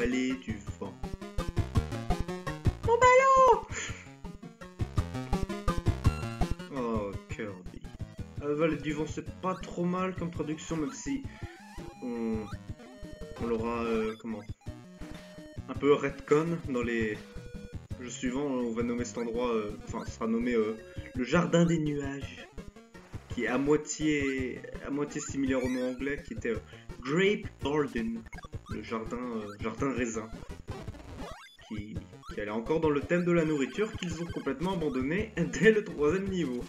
balai du vent. Mon ballon! Oh, Kirby. Balai du vent, c'est pas trop mal comme traduction, même si on l'aura, comment, un peu retcon dans les jeux suivants. On va nommer cet endroit, enfin, ce sera nommé le jardin des nuages, qui est à moitié similaire au nom anglais, qui était Grape Garden, le jardin raisin, qui allait encore dans le thème de la nourriture qu'ils ont complètement abandonné dès le 3e niveau.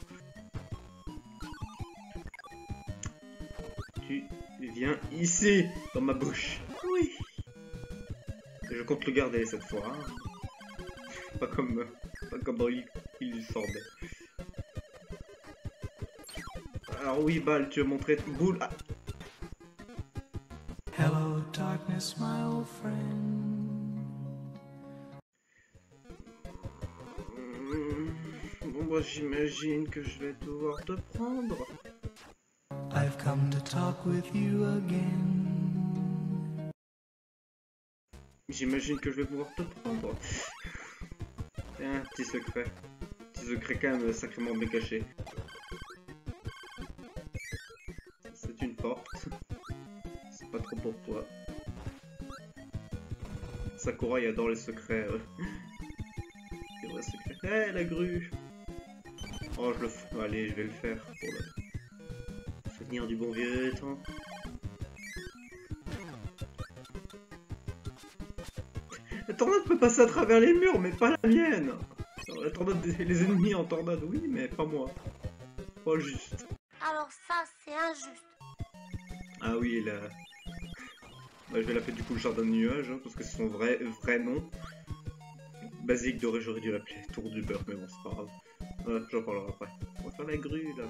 Tu viens ici, dans ma bouche. Oui. Et je compte le garder cette fois. Hein. Pas comme dans il Sword. Alors oui, Bal, tu as montré boule. Ah. Hello, darkness, my old friend. Bon, bah, j'imagine que je vais devoir te prendre. I've come to talk with you again. J'imagine que je vais pouvoir te prendre. C'est un petit secret. Petit secret quand même sacrément bien caché. C'est une porte. C'est pas trop pour toi. Sakura, il adore les secrets. Les vrais secrets. Hé, la grue! Oh, je le fais. Allez, je vais le faire pour le souvenir du bon vieux temps. La tornade peut passer à travers les murs, mais pas la mienne! La tornade, les ennemis en tornade, oui, mais pas moi. Pas juste. Alors ça, c'est injuste. Ah oui, là. Bah, je vais l'appeler du coup le jardin de nuages, hein, parce que c'est son vrai nom. Basique doré, j'aurais dû l'appeler tour du beurre, mais bon, c'est pas grave. J'en parlerai après. On va faire la grue, là.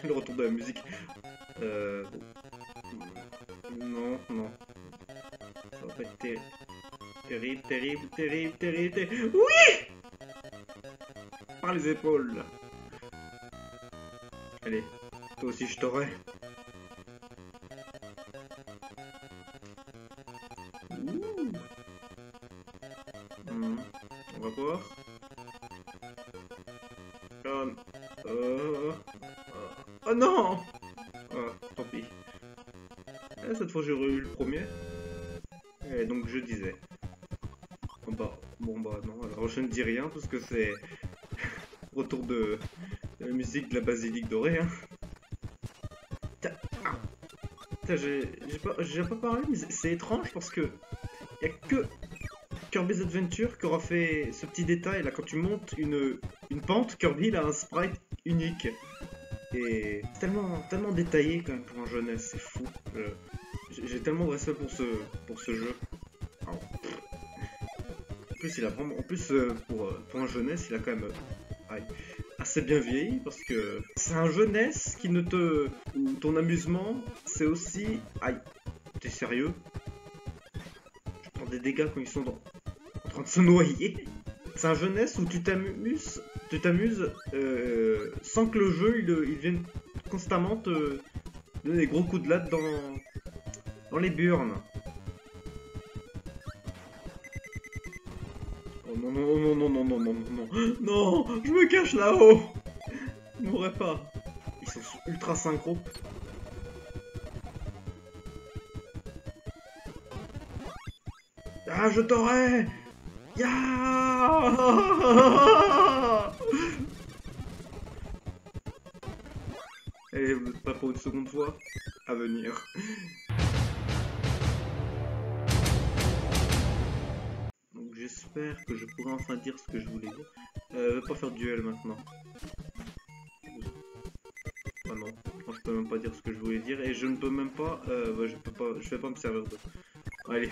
Le retour de la musique. Bon. Non. Ça va pas être terrible. Oui! Par les épaules, là. Allez, toi aussi je t'aurai. On va voir. Oh non! Tant pis. Cette fois j'ai eu le premier. Et donc je disais. Bon bah non, alors je ne dis rien parce que c'est retour de la musique de la basilique dorée. Hein. J'ai pas parlé, mais c'est étrange parce que y a que Kirby's Adventure qui aura fait ce petit détail là. Quand tu montes une pente, Kirby il a un sprite unique. Et c'est tellement détaillé quand même pour un jeunesse, c'est fou. J'ai tellement de respect pour ce jeu. Alors, en plus, il a vraiment, pour un jeunesse, il a quand même assez bien vieilli parce que c'est un jeunesse qui ne te, où ton amusement, c'est aussi, t'es sérieux? Je prends des dégâts quand ils sont en train de se noyer. C'est un jeunesse où tu t'amuses sans que le jeu il vienne constamment te donner des gros coups de latte dans les burnes. Oh non, non, je me cache là-haut. Ils m'auraient pas. Ils sont ultra synchro. Ah, je t'aurais. Et pas pour une seconde fois à venir. Donc j'espère que je pourrai enfin dire ce que je voulais dire. Pas faire de duel maintenant. Ah non, je peux même pas dire ce que je voulais dire et je ne peux même pas. Je vais pas me servir de. Allez,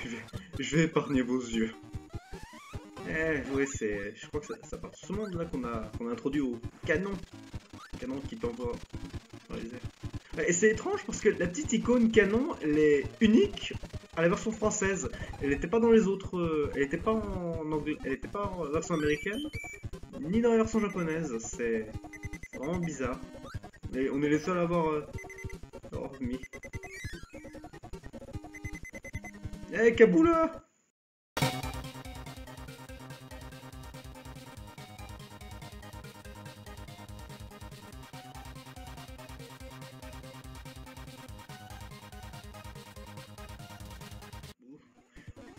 je vais épargner vos yeux. Ouais, je crois que ça part de ce monde là qu'on a introduit au canon. Canon qui t'envoie dans les airs. Et c'est étrange parce que la petite icône canon, elle est unique à la version française. Elle n'était pas dans les autres. Elle n'était pas en anglais. Elle n'était pas en version américaine, ni dans la version japonaise. C'est vraiment bizarre. Et on est les seuls à avoir dormi. Eh, Kaboula!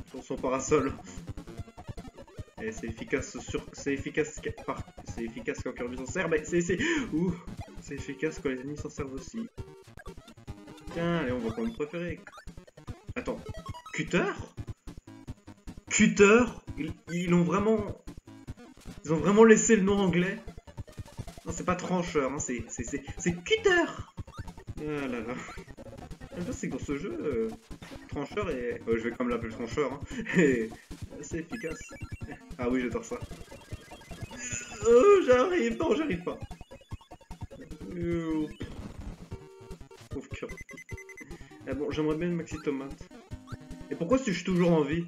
Sur son parasol. Et c'est efficace c'est efficace quand Kirby s'en sert, mais c'est efficace quand les ennemis s'en servent aussi. Tiens, allez, on va pas mon préféré. Attends, Cutter? Cutter? Ils ont vraiment laissé le nom anglais. Non, c'est pas trancheur, hein, c'est Cutter. Ah là là. C'est que dans ce jeu, trancheur et... je vais quand même l'appeler trancheur, hein. Et c'est efficace. Ah oui, j'adore ça. Oh, j'arrive. Non, j'arrive pas. Pauvre cœur. Ah bon, j'aimerais bien une maxi tomate. Et pourquoi suis-je toujours en vie?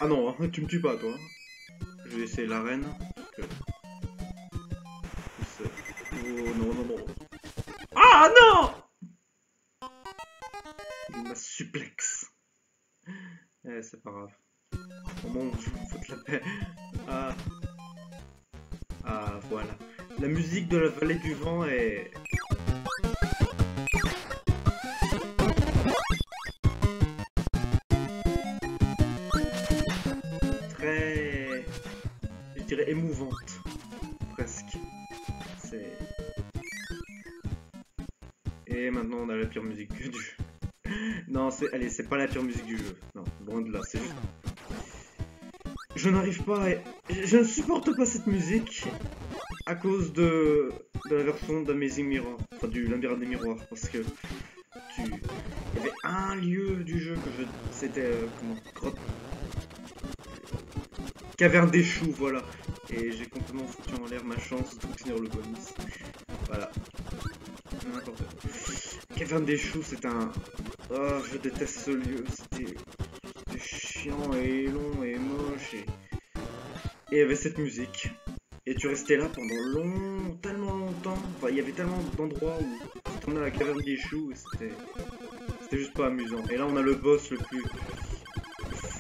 Ah non, hein, tu me tues pas, toi. Je vais essayer l'arène. Que... Oh non, non, non. Ah non! Il m'a suplex. Eh, c'est pas grave. Oh mon dieu, faut de la paix. Ah. Ah, voilà. La musique de la vallée du vent est... très... je dirais émouvante. Presque. C'est... Et maintenant on a la pire musique du jeu. Non, allez, c'est pas la pire musique du jeu. Non, loin de là, c'est juste... Je n'arrive pas à... Je ne supporte pas cette musique à cause de la version d'Amazing Mirror. Enfin, du labyrinthe des miroirs. Parce que il y avait un lieu du jeu que je... C'était... comment... Grotte... Caverne des choux, voilà. Et j'ai complètement foutu en l'air ma chance d'obtenir le bonus. Voilà. N'importe quoi. Caverne des choux, c'est un... Oh, je déteste ce lieu. C'était chiant et long et moche et il y avait cette musique. Et tu restais là pendant tellement longtemps. Enfin, il y avait tellement d'endroits où tu tournais à la caverne des choux et c'était juste pas amusant. Et là, on a le boss le plus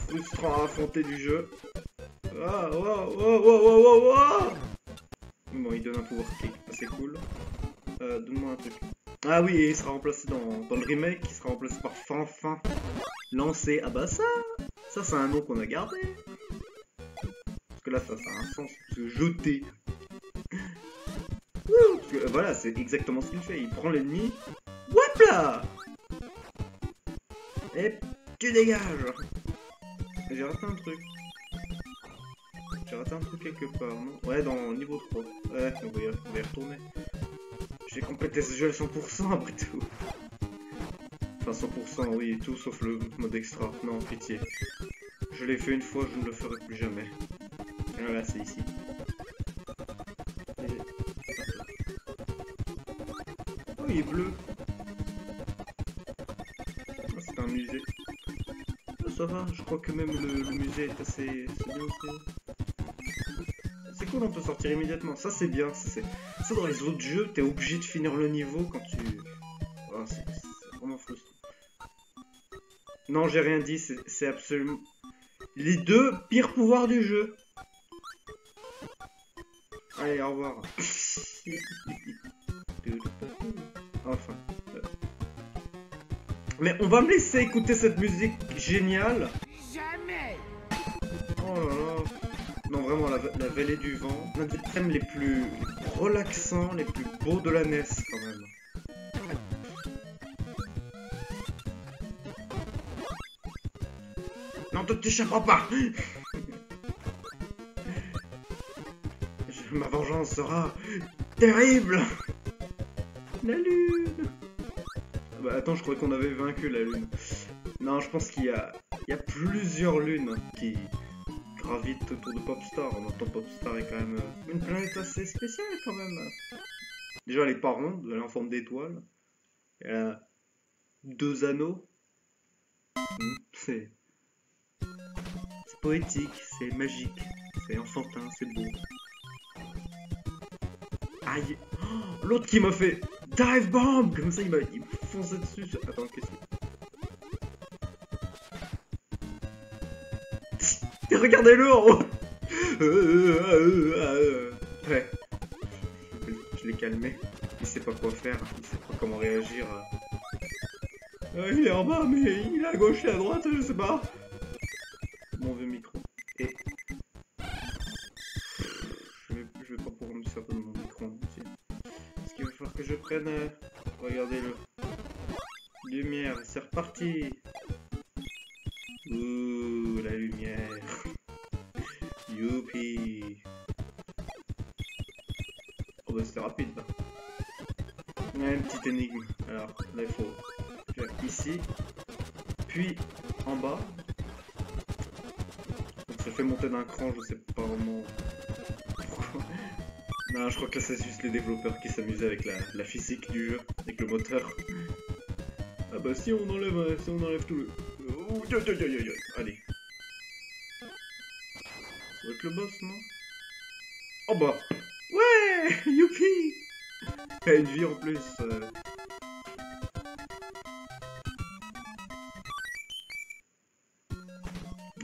frustrant à affronter du jeu. Ah, wow, wow, wow, wow, wow, wow. Bon, il donne un pouvoir qui est assez cool. Donne-moi un truc. Ah oui, et il sera remplacé dans le remake, il sera remplacé par Fanfin Lancé. Ah bah ça c'est un nom qu'on a gardé. Parce que là, ça a un sens, parce que jeter. Parce que, voilà, c'est exactement ce qu'il fait. Il prend l'ennemi, hop là, et tu dégages. J'ai raté un truc. J'ai raté un truc quelque part, non? Ouais, dans niveau 3. Ouais, on va y retourner. J'ai complété ce jeu à 100% après tout. Enfin 100% oui, tout sauf le mode extra. Non, pitié. Je l'ai fait une fois, je ne le ferai plus jamais. Et voilà, c'est ici. Et... oh, il est bleu. Oh, c'est un musée. Oh, ça va, je crois que même le musée est assez bien aussi. C'est cool, on peut sortir immédiatement. Ça, c'est bien. Ça, dans les autres jeux, t'es obligé de finir le niveau quand tu... oh, c'est vraiment frustrant. Non, j'ai rien dit. C'est absolument... les deux pires pouvoirs du jeu. Allez, au revoir. Enfin. Mais on va me laisser écouter cette musique géniale. Jamais. Oh là là. Non, vraiment, la vallée du vent, l'un des thèmes les plus relaxants, les plus beaux de la NES, quand même. Non, toi, tu t'échapperas pas. Ma vengeance sera terrible. La lune. Bah, attends, je croyais qu'on avait vaincu la lune. Non, je pense qu'il y a plusieurs lunes qui... gravite autour de Popstar. En même temps, Popstar est quand même une planète assez spéciale quand même. Déjà, elle est pas ronde, elle est en forme d'étoile. Elle a 2 anneaux. C'est poétique, c'est magique, c'est enfantin, c'est beau. Aïe, oh, l'autre qui m'a fait Dive bomb. Comme ça, il me fonçait dessus. Attends, qu'est-ce que... Regardez-le en haut. Ouais. Je l'ai calmé. Il sait pas quoi faire. Il sait pas comment réagir. Il est en bas, mais il est à gauche et à droite, je sais pas. Mon vieux micro. Et... Je vais pas pouvoir me servir de mon micro en entier. Est-ce qu'il va falloir que je prenne... Regardez-le. Lumière, c'est reparti. Ouh, la lumière. Youpi. Oh bah c'était rapide là. Ouais, une petite énigme. Alors, là il faut faire ici. Puis en bas. Donc ça fait monter d'un cran, je sais pas vraiment pourquoi. Non, je crois que là c'est juste les développeurs qui s'amusaient avec la physique du jeu, avec le moteur. Ah bah si on enlève tout le... Oh, allez. Ça va être le boss, non? Oh bah. Ouais. Youpi. Il a une vie en plus.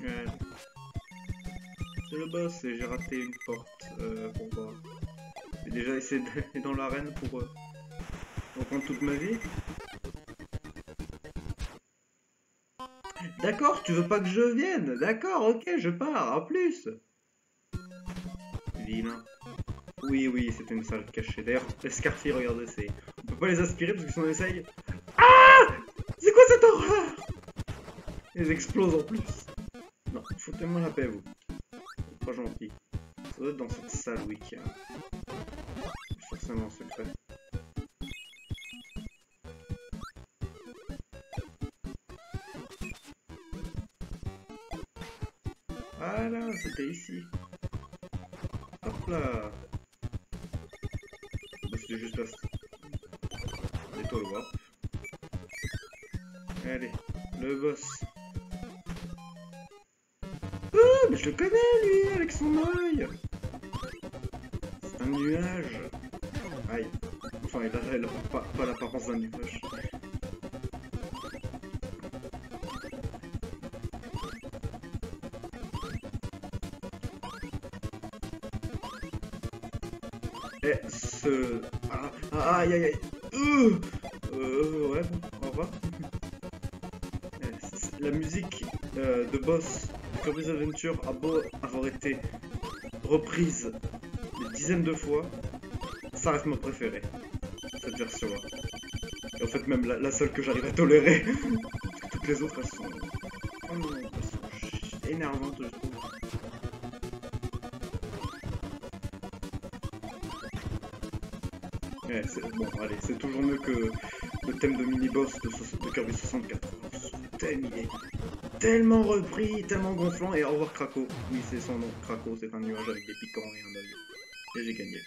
Ouais. C'est le boss et j'ai raté une porte pour voir. J'ai déjà essayé d'aller dans l'arène pour reprendre toute ma vie. D'accord, tu veux pas que je vienne? D'accord, ok, je pars, en plus. Vilain. Oui, c'était une salle cachée. D'ailleurs, les Scarfy, regardez, c'est... On peut pas les aspirer parce que si on essaye... Ah! C'est quoi cette horreur? Ils explosent en plus. Non, foutez-moi la paix, vous. Pas gentil. Ça doit être dans cette salle, oui, qu'il y a... forcément un secret. Voilà, c'était ici. Hop là. Bah, c'était juste là. Et toi le voir. Allez, le boss. Ah, mais je le connais lui, avec son œil. C'est un nuage. Aïe. Enfin, il a pas l'apparence d'un nuage. Et ce... aïe aïe aïe. Ouais, bon, au revoir. La musique de boss de Kirby's Adventure a beau avoir été reprise des dizaines de fois, ça reste ma préférée, cette version-là. Et en fait même la seule que j'arrive à tolérer. Toutes les autres elles sont... Oh non, elles sont énervantes je trouve. Ouais, bon, allez, c'est toujours mieux que le thème de mini-boss de Kirby 64. Ce thème, il est tellement repris, tellement gonflant, et au revoir Krakow. Oui, c'est son nom, Krakow, c'est un nuage avec des piquants et un œil. Et j'ai gagné.